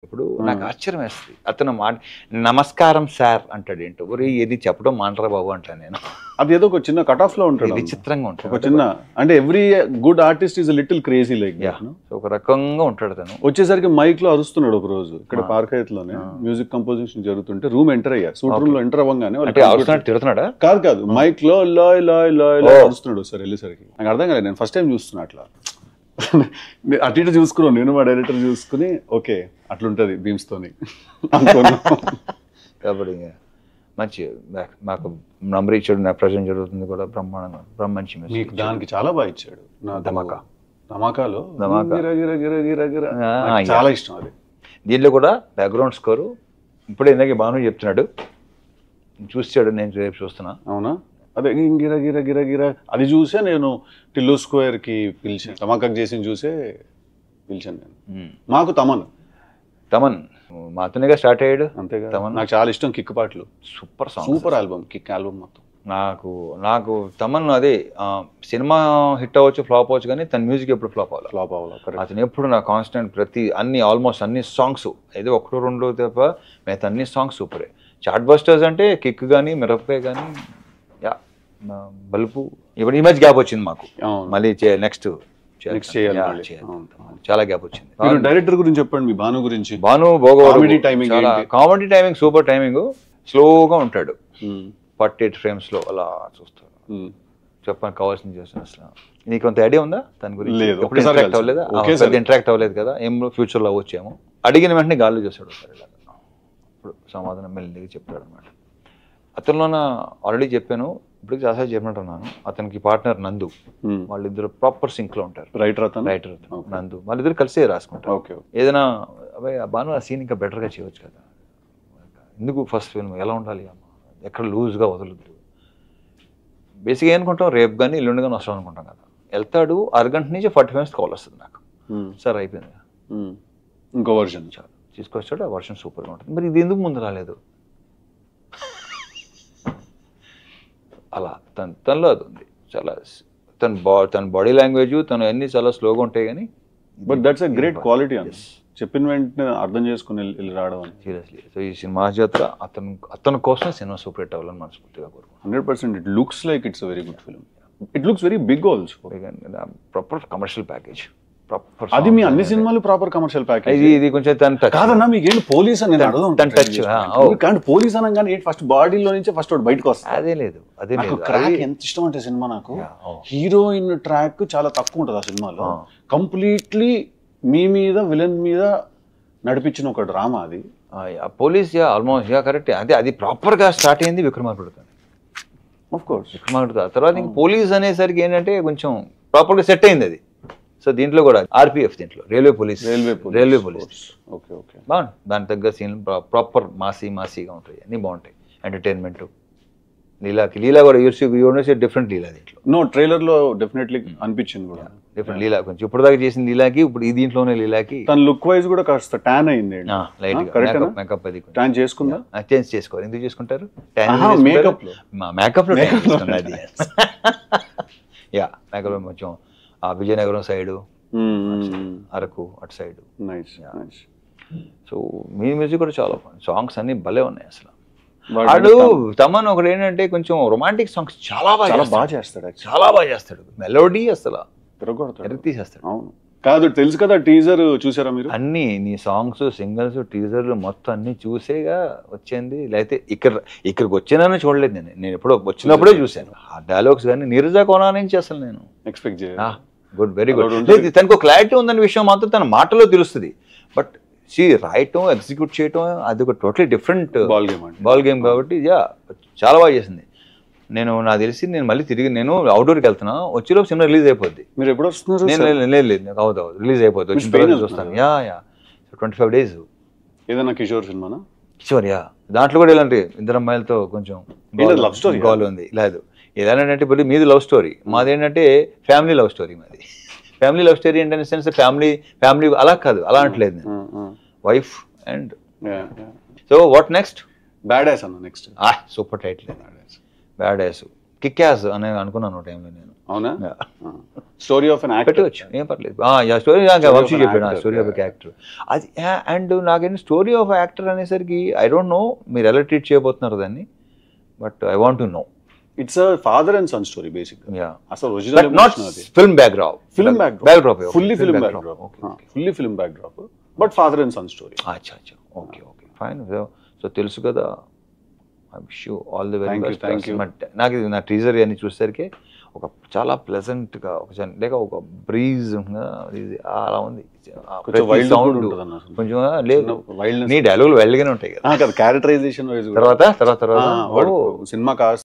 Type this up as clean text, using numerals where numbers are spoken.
ఇప్పుడు నాకు ఆశ్చర్యం వేస్తుంది. అతను నమస్కారం సార్ అంటాడు. ఏంటో ఒరే ఇది చెప్పడం మానరా బాబు అంటాను నేను. అది ఏదో ఒక చిన్న కట్ ఆఫ్ లో ఉంటాడు, విచిత్రంగా ఉంటాడు. ఒక చిన్న అంటే every good artist is little crazy like ఒక రకంగా ఉంటాడు తను. వచ్చేసరికి మైక్ లో అరుస్తున్నాడు ఒక రోజు ఇక్కడ పార్క్ లోనే మ్యూజిక్ కంపోజిషన్ జరుగుతుంటే రూమ్ ఎంటర్ అయ్యా. సూట్ రూమ్ లో ఎంటర్ అవ్వగానే తిడుతున్నాడా? కాదు మైక్ లో లాయ్ లాయ్ లాయ్ లాయ్ అరుస్తున్నాడు సార్ వెళ్ళేసరికి. నాకు అర్థం కాలేదు, నేను ఫస్ట్ టైం చూస్తున్నా అట్లా. అటు ఇటు చూసుకున్నాను నేను, మా డైరెక్టర్ చూసుకుని ఓకే అట్లుంటది బీమ్స్ తోని కాబట్టి మంచి మాకు నంబర్ ఇచ్చాడు. నా ప్రజెంట్ జరుగుతుంది కూడా బ్రహ్మాండంగా మంచి మీకు దానికి చాలా బాగా ఇచ్చాడు. నా ధమాకాలో చాలా ఇష్టం అది. దీంట్లో కూడా బ్యాక్గ్రౌండ్ స్కోరు ఇప్పుడు ఇందాక భాను చెప్తున్నాడు, చూసాడు, నేను రేపు చూస్తున్నా. అవునా? అదే గిర గిర గిర గిర అది చూసే నేను టిల్లు స్క్వేర్ కి పిలిచాను, ధమాకా చేసి చూసే పిలిచాను నేను. మాకు తమన్ మాతోనేగా స్టార్ట్ అయ్యాడు. అంతేగా, నాకు చాలా ఇష్టం కిక్ పాటలు. Super song, super album, kick album మొత్తం. నాకు తమన్ అదే సినిమా హిట్ అవ్వచ్చు ఫ్లాప్ అవ్వచ్చు కానీ తన మ్యూజిక్ ఎప్పుడు ఫ్లాప్ అవ్వాలి. అతను ఎప్పుడు నా కాన్స్టెంట్ ప్రతి ఆల్మోస్ట్ అన్ని సాంగ్స్ ఏదో ఒకటో రెండో తప్ప మిగతా అన్ని సాంగ్స్ సూపరే. చార్ట్ బస్టర్స్ అంటే కిక్ కానీ మిరపకాయ కానీ బల్పు. ఇప్పుడు ఈ మధ్య గ్యాప్ వచ్చింది మాకు, మళ్ళీ నెక్స్ట్ చాలా గ్యాప్ వచ్చింది. డైరెక్టర్ గురించి చెప్పండి, మీ భాను గురించి. Bhanu comedy timing super timing. స్లోగా ఉంటాడు, 48 frames లో అలా చూస్తాడు. చెప్పడానికి కావాల్సింది చేస్తాను. అసలు నీకు కొంత ఐడియా ఉందా దాని గురించి? ఇంటరాక్ట్ అవ్వలేదా? ఇంటరాక్ట్ అవ్వలేదు కదా, ఏం ఫ్యూచర్ లో అవ్వచ్చేమో. అడిగిన వెంటనే గాల్లో చూస్తాడు ఒకసారి ఇలాగా. ఇప్పుడు సమాధానం మెల్లిగా చెప్తాడు అనమాట. అతనిలోన ఆల్రెడీ చెప్పాను, ఇప్పుడు చాలా చెప్పినట్టున్నాను. అతనికి పార్ట్నర్ నందు, వాళ్ళిద్దరు ప్రాపర్ సింక్ లో ఉంటారు. రైటర్ నందు, వాళ్ళిద్దరు కలిసే రాసుకుంటారు. ఏదైనా అబ్బాయి బాను ఆ సీన్ ఇంకా బెటర్ గా చేయవచ్చు కదా, ఎందుకు ఫస్ట్ ఫిల్మ్ ఎలా ఉండాలి అమ్మ, ఎక్కడ లూజ్గా వదలొద్దు. బేసిక్గా ఏమనుకుంటాం, రేపు కానీ ఎల్లుండి కానీ వస్తాం అనుకుంటాం కదా. వెళ్తాడు, అరగంట నుంచి 40 minutes కాల్ వస్తుంది నాకు, సార్ అయిపోయింది ఇంకో వర్షన్ తీసుకొచ్చాడు, ఆ వర్షన్ సూపర్గా ఉంటుంది. మరి ఇది ఎందుకు ముందు రాలేదు? అలా తనలో అది ఉంది చాలా. తన బాడీ లాంగ్వేజ్ తను అన్ని చాలా స్లోగా ఉంటాయి కానీ but that's a great quality అని చెప్పిన వెంటనే అర్థం చేసుకుని వెళ్ళి రావడం. సీరియస్లీ. సో ఈ సినిమా జాతర అతని కోసం సినిమా సూపర్ హిట్ అవ్వాలని మనస్ఫూర్తిగా కోరుకుంటున్నాను. 100%. It looks like it's very good film. It looks very big also. Proper commercial package. అది మీ అన్ని సినిమాలు ప్రాపర్ కమర్షియల్ ప్యాకేజ్. ఇది కొంచెం కాదన్నా, మీకు ఏంటి పోలీస్ అని అడుగుతాను. పోలీస్ అనగానే ఫస్ట్ బాడీలో నుంచి ఫస్ట్ బయటకు వస్తుంది. అదే లేదు. ట్రాక్ ఎంత ఇష్టం అంటే సినిమా నాకు, హీరోయిన్ ట్రాక్ చాలా తక్కువ ఉంటుంది ఆ సినిమాలో. కంప్లీట్లీ మీ మీద విలన్ మీద నడిపించిన ఒక డ్రామా అది. Police almost correct. అది ప్రాపర్ గా స్టార్ట్ అయింది విక్రమార్కుడు. ఆఫ్ కోర్స్ విక్రమార్కుడు తర్వాత ఇంక పోలీస్ అనేసరికి ఏంటంటే కొంచెం ప్రాపర్ గా సెట్ అయింది అది. సో దీంట్లో కూడా ఆర్పిఎఫ్, దీంట్లో రైల్వే పోలీస్ బాగుంది. దాని తగ్గ సీన్ ప్రాపర్ మాసీగా ఉంటాయి, అన్ని బాగుంటాయి. ఎంటర్టైన్మెంట్. లీలా కూడా యూనివర్సిటీ డిఫరెంట్ లీలా దీంట్లో. నో ట్రైలర్ లో డెఫినెట్లీ అనిపించింది కూడా డిఫరెంట్ లీలా. కొంచెం ఇప్పుడు దాకా చేసిన లీలాకి ఇప్పుడు ఈ దీంట్లోనే లీలాకి తన లుక్ వైజ్ కూడా కాస్త ట్యాన్ అయింది. లైట్ మేకప్ అది ట్యాన్ చేసుకుందా? చేంజ్ చేసుకోవాలి. ఎందుకు చేసుకుంటారు? మేకప్ లో మేకప్ లో కొంచెం విజయనగరం సైడ్, అరకు అటు సైడ్. సో మీ మ్యూజిక్ కూడా చాలా బాగుంది. సాంగ్స్ అన్ని భలే ఉన్నాయి అసలు. వాడు తమన్ ఒకటి ఏంటంటే కొంచెం రొమాంటిక్ సాంగ్స్ చాలా బాగా చేస్తాడు. మెలోడీ అసలు తీసేస్తాడు. అవును కాదు, తెలుసు కదా. టీజర్ చూసారా మీరు? అన్ని నీ సాంగ్స్, సింగల్స్, టీజర్లు మొత్తం అన్ని చూసేగా వచ్చింది. లేకపోతే ఇక్కడికి వచ్చినానని చూడలేదు నేను ఎప్పుడో వచ్చినప్పుడే చూశాను. ఆ డైలాగ్స్ కానీ నీరజా కోనా నుంచి అసలు నేను ఎక్స్పెక్ట్ చేయాలి. Good, very good. తనకు క్లారిటీ ఉందనే విషయం మాత్రం తన మాటలో తెలుస్తుంది. బట్ రాయటం, ఎగ్జిక్యూట్ చేయటం అది ఒక టోటలీ డిఫరెంట్ బాల్ గేమ్. కాబట్టి చాలా బాగా చేసింది. నాకు తెలిసి నేను మళ్ళీ తిరిగి నేను అవుట్డోర్కి వెళ్తున్నా, వచ్చేలోపు సినిమా రిలీజ్ అయిపోద్ది. మీరు ఎప్పుడు వస్తున్నారు? నేను లేదు, అవుతుంది రిలీజ్ అయిపోద్ది. చూస్తాను. 25 days. ఏదైనా కిషోర్ సినిమానా? కిషోర్ దాంట్లో కూడా ఇలాంటి ఇద్దరు అమ్మాయిలతో కొంచెం లవ్ స్టోరీ గోల్ ఉంది. లేదు ఏదైనా ఇప్పుడు మీది లవ్ స్టోరీ, మాది ఏంటంటే ఫ్యామిలీ లవ్ స్టోరీ. మాది ఫ్యామిలీ లవ్ స్టోరీ ఏంటనే సెన్స్ ఫ్యామిలీ అలా కాదు, అలా అంటలేదు నేను. Wife and so what next? Bad ass అన్న next. Super title. Bad ass kickass అని అనుకున్నాను టైంలో నేను. అవునా? స్టోరీ ఆఫ్ అన్ యాక్టర్ పెట్టవచ్చు, ఏం పర్లేదు. స్టోరీ వంశీ చెప్పాడు స్టోరీ ఆఫ్ యాక్టర్ అది. అండ్ నాకేంటి స్టోరీ ఆఫ్ యాక్టర్ అనేసరికి ఐ డోంట్ నో మీరు ఎలా ట్రీట్ చేయబోతున్నారు దాన్ని, but I want to know. It's a father and son story basic. అసలు but not film backdrop. Fully film backdrop but father and son story. అచ్చా అచ్చా, okay okay fine. So తెలుసు కదా, I wish you all the very best. నాకు ఇది నా teaser అని చూసేసరికి ఒక చాలా ప్లెజెంట్గా లేక ఒక బ్రీజ్ అలా ఉంది. కొంచెం లేదు, నీ డైలాగులు వైల్డ్గానే ఉంటాయి కదా. క్యారెక్టరైజేషన్ తర్వాత సినిమా